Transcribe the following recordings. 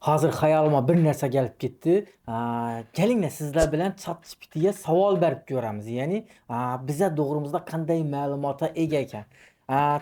Hozir xayolimga bir narsa kelib ketdi. Kelinglar sizlar bilan ChatGPTga savol berib ko'ramiz. Ya'ni, biza to'g'rimizda qanday ma'lumotga ega ekan.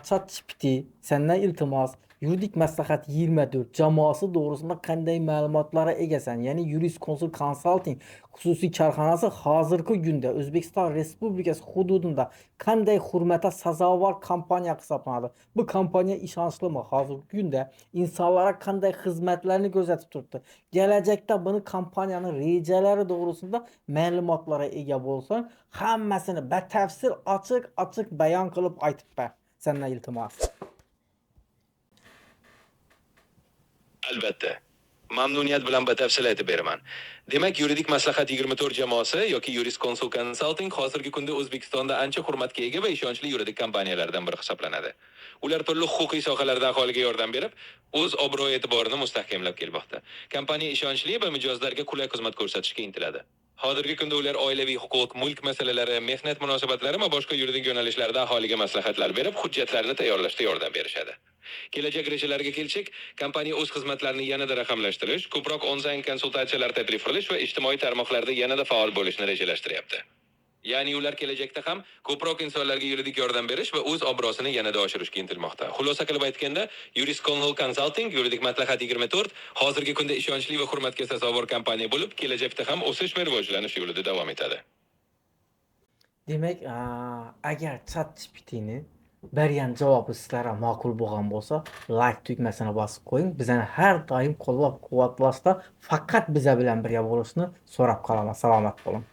ChatGPT, sendan iltimos, yuridik maslahat 24 jamoasi to'g'risida qanday ma'lumotlarga egasan? Ya'ni Jurisconsult Consulting xususiy korxonasi hozirgi kunda O'zbekiston Respublikasi hududida qanday hurmatga sazovor kompaniya hisoblanadi? Bu kompaniya ishonchlimi? Hozirgi kunda insonlarga qanday xizmatlarni ko'rsatib turibdi? Kelajakda buni kompaniyaning rejalari to'g'risida ma'lumotlarga ega bo'lsang, hammasini batafsil ochiq-ochiq bayon qilib aytib ber. Sendan iltimos. Albatta. Mamnuniyat bilan batafsil aytib beraman. Demak, yuridik maslahat 24 jamoasi yoki Jurisconsult Consulting hozirgi kunda O'zbekistonda ancha hurmatga ega va ishonchli yuridik kompaniyalardan biri hisoblanadi. Ular turli huquqiy sohalarda aholiga yordam berib, o'z obro' e'tiborini mustahkamlab kelmoqda. Kompaniya ishonchli va mijozlarga qulay xizmat ko'rsatishga intiladi. Hozirgi kunda ular oilaviy huquq, mulk masalalari, mehnat munosabatlari va boshqa yuridik yo'nalishlarda aholiga maslahatlar berib, hujjatlarni tayyorlashda yordam berishadi. Kelajak rejalariga kelsak, kompaniya o'z xizmatlarini yanada raqamlashtirish, ko'proq onlayn konsultatsiyalar taklif qilish va ijtimoiy tarmoqlarda yanada faol bo'lishni rejalashtiryapti. Ya'ni ular kelajakda ham ko'proq insonlarga yuridik yordam berish va o'z obro'sini yanada oshirishga intilmoqda. Xulosa qilib aytganda, Jurisconsult Consulting yuridik maslahat 24 hozirgi kunda ishonchli va hurmatga sazovor kompaniya bo'lib, kelajakda ham o'sish va rivojlanish yo'lida davom etadi. Demak, agar ChatGPTni bergan javobi sizlarga ma'qul bo'lgan bo'lsa, like tugmasini bosib qo'ying. Bizani har doim qo'llab-quvvatlashda faqat biza bilan birga bo'lishni so'rab qolaman. Salomat bo'ling.